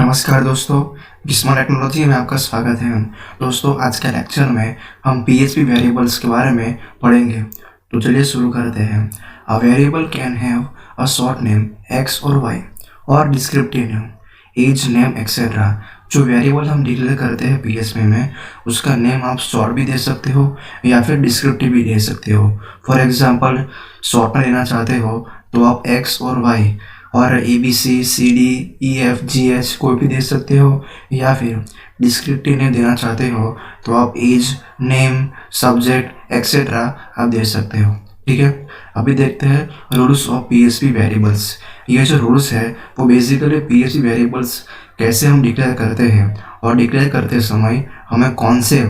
नमस्कार दोस्तों, गिस्मा टेक्नोलॉजी में आपका स्वागत है। दोस्तों, आज के लेक्चर में हम पीएचपी वेरिएबल्स के बारे में पढ़ेंगे। तो चलिए शुरू करते हैं। A variable can have a short name X और वाई और descriptive name as name etcetera. जो वेरिएबल हम डिक्लेयर करते हैं पीएचपी में, उसका नेम आप शॉर्ट भी दे सकते हो या फिर डिस्क्रिप्टिव भी दे सकते हो। फॉर एग्जाम्पल, शॉर्ट में लेना चाहते हो तो आप एक्स और वाई और ABCDEFGH कोई भी दे सकते हो, या फिर डिस्क्रिप्टिव नेम देना चाहते हो तो आप एज नेम सब्जेक्ट एक्सेट्रा आप दे सकते हो। ठीक है, अभी देखते हैं रूल्स ऑफ पीएचपी वेरिएबल्स। ये जो रूल्स है वो बेसिकली पीएचपी वेरिएबल्स कैसे हम डिक्लेयर करते हैं और डिक्लेयर करते समय हमें कौन से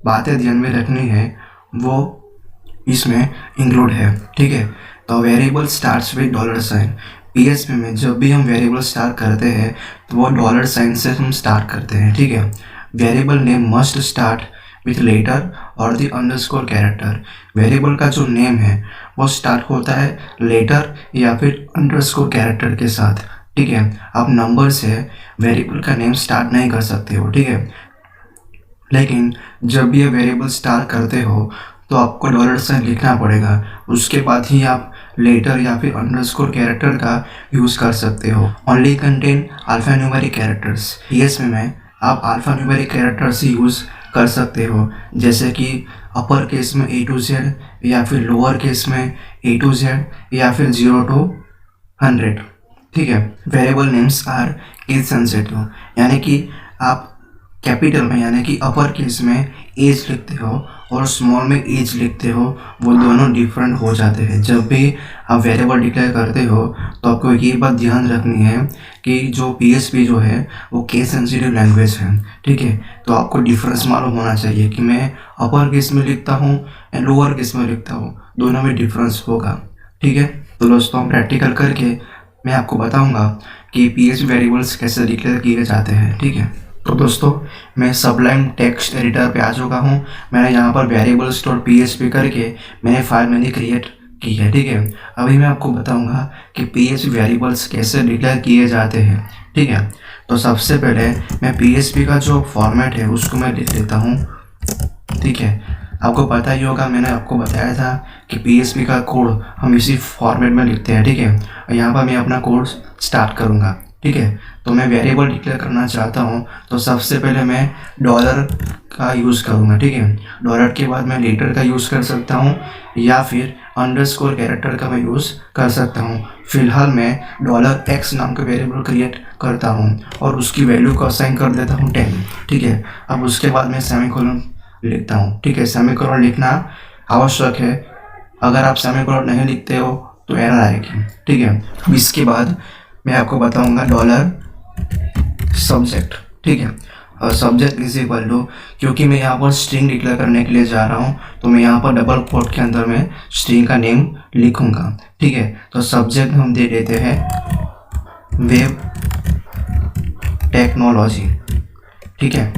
बातें ध्यान में रखनी है वो इसमें इंक्लूड है। ठीक है, तो variable starts with dollar sign. PHP में जब भी हम वेरिएबल स्टार्ट करते हैं तो वो डॉलर साइन से हम स्टार्ट करते हैं। ठीक है, variable name must start with letter और द अंडरस्कोर कैरेक्टर। वेरिएबल का जो नेम है वो स्टार्ट होता है लेटर या फिर अंडरस्कोर कैरेक्टर के साथ। ठीक है, आप नंबर से वेरिएबल का नेम स्टार्ट नहीं कर सकते हो। ठीक है, लेकिन जब भी ये वेरिएबल स्टार्ट करते हो तो आपको डॉलर साइन लिखना पड़ेगा, उसके बाद ही आप लेटर या फिर अंडरस्कोर कैरेक्टर का यूज़ कर सकते हो। Only contain alpha numeric characters. PHP में आप अल्फा न्यूमेरिक कैरेक्टर्स ही यूज़ कर सकते हो, जैसे कि अपर केस में A to Z या फिर लोअर केस में A to Z या फिर 0 to 100। ठीक है, variable names are case sensitive, यानी कि आप कैपिटल में यानी कि अपर केस में एज लिखते हो और स्मॉल में एज लिखते हो, वो दोनों डिफरेंट हो जाते हैं। जब भी आप वेरिएबल डिक्लेयर करते हो तो आपको ये बात ध्यान रखनी है कि जो पीएचपी जो है वो केस सेंसिटिव लैंग्वेज है। ठीक है, तो आपको डिफरेंस मालूम होना चाहिए कि मैं अपर केस में लिखता हूँ या लोअर केस में लिखता हूँ, दोनों में डिफरेंस होगा। ठीक है, तो दोस्तों प्रैक्टिकल करके मैं आपको बताऊँगा कि पीएचपी वेरिएबल्स कैसे डिक्लेयर किए जाते हैं। ठीक है, तो दोस्तों मैं सबलाइम टेक्स्ट एडिटर पे आ चुका हूँ। मैंने यहाँ पर वेरिएबल्स डॉट पीएचपी करके मैंने फाइल मैंने क्रिएट की है। ठीक है, अभी मैं आपको बताऊँगा कि पीएचपी वेरिएबल्स कैसे डिक्लेयर किए जाते हैं। ठीक है, तो सबसे पहले मैं पीएचपी का जो फॉर्मेट है उसको मैं लिख लेता हूँ। ठीक है, आपको पता ही होगा, मैंने आपको बताया था कि पीएचपी का कोड हम इसी फॉर्मेट में लिखते हैं। ठीक है, यहाँ पर मैं अपना कोड स्टार्ट करूँगा। ठीक है, तो मैं वेरिएबल डिक्लेयर करना चाहता हूँ तो सबसे पहले मैं डॉलर का यूज़ करूँगा। ठीक है, डॉलर के बाद मैं लेटर का यूज़ कर सकता हूँ या फिर अंडरस्कोर कैरेक्टर का मैं यूज़ कर सकता हूँ। फिलहाल मैं $x नाम का वेरिएबल क्रिएट करता हूँ और उसकी वैल्यू को असाइन कर देता हूँ 10। ठीक है, अब उसके बाद मैं सेमीकोलन लिखता हूँ। ठीक है, सेमीकोलन लिखना आवश्यक है, अगर आप सेमीकोलन नहीं लिखते हो तो एरर आएगी। ठीक है, अब इसके बाद मैं आपको बताऊंगा $सब्जेक्ट। ठीक है, और सब्जेक्ट इज इक्वल टू, क्योंकि मैं यहाँ पर स्ट्रिंग डिक्लेयर करने के लिए जा रहा हूँ तो मैं यहाँ पर डबल कोट के अंदर में स्ट्रिंग का नेम लिखूंगा। ठीक है, तो सब्जेक्ट हम दे देते हैं वेब टेक्नोलॉजी। ठीक है,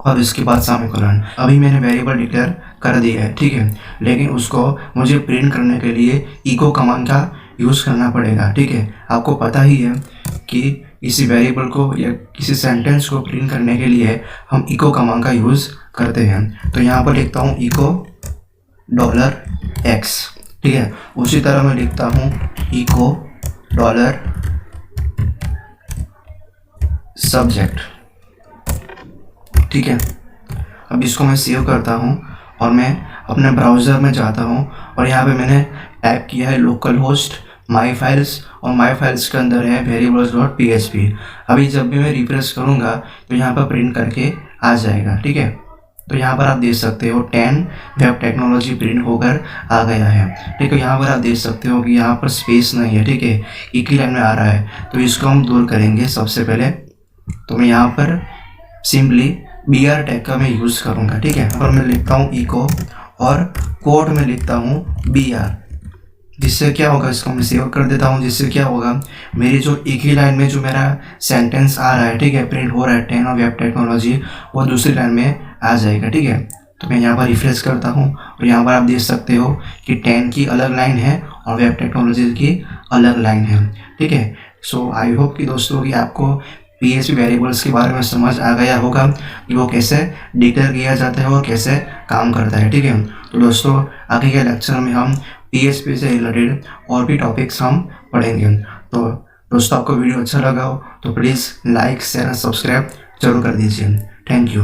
और इसके बाद सेमीकोलन। अभी मैंने वेरिएबल डिक्लेयर कर दिया है। ठीक है, लेकिन उसको मुझे प्रिंट करने के लिए इको कमांड का यूज़ करना पड़ेगा। ठीक है, आपको पता ही है कि किसी वेरिएबल को या किसी सेंटेंस को प्रिंट करने के लिए हम इको कमांड का यूज़ करते हैं। तो यहाँ पर लिखता हूँ इको $x। ठीक है, उसी तरह मैं लिखता हूँ इको $सब्जेक्ट। ठीक है, अब इसको मैं सेव करता हूँ और मैं अपने ब्राउज़र में जाता हूँ और यहाँ पे मैंने टाइप किया है लोकल होस्ट माई फाइल्स और माई फाइल्स के अंदर है variables.php। अभी जब भी मैं रिफ्रेश करूँगा तो यहाँ पर प्रिंट करके आ जाएगा। ठीक है, तो यहाँ पर आप देख सकते हो 10 वेब टेक्नोलॉजी प्रिंट होकर आ गया है। ठीक है, यहाँ पर आप देख सकते हो कि यहाँ पर स्पेस नहीं है। ठीक है, एक ही लाइन में आ रहा है, तो इसको हम दूर करेंगे। सबसे पहले तो मैं यहाँ पर सिंपली BR टैग का मैं यूज़ करूँगा। ठीक है, और मैं लिखता हूँ इको और कोड में लिखता हूँ BR, जिससे क्या होगा, इसको मैं सेव कर देता हूँ। जिससे क्या होगा, मेरी जो एक ही लाइन में जो मेरा सेंटेंस आ रहा है, ठीक है, प्रिंट हो रहा है 10 और वेब टेक्नोलॉजी, वो दूसरी लाइन में आ जाएगा। ठीक है, तो मैं यहाँ पर रिफ्रेश करता हूँ और यहाँ पर आप देख सकते हो कि 10 की अलग लाइन है और वेब टेक्नोलॉजी की अलग लाइन है। ठीक है, सो आई होप कि दोस्तों कि आपको PHP वेरिएबल्स के बारे में समझ आ गया होगा कि वो कैसे डिक्लेयर किया जाता है और कैसे काम करता है। ठीक है, तो दोस्तों आगे के लेक्चर में हम PHP से रिलेटेड और भी टॉपिक्स हम पढ़ेंगे। तो दोस्तों आपको वीडियो अच्छा लगा हो तो प्लीज़ लाइक शेयर और सब्सक्राइब जरूर कर दीजिए। Thank you.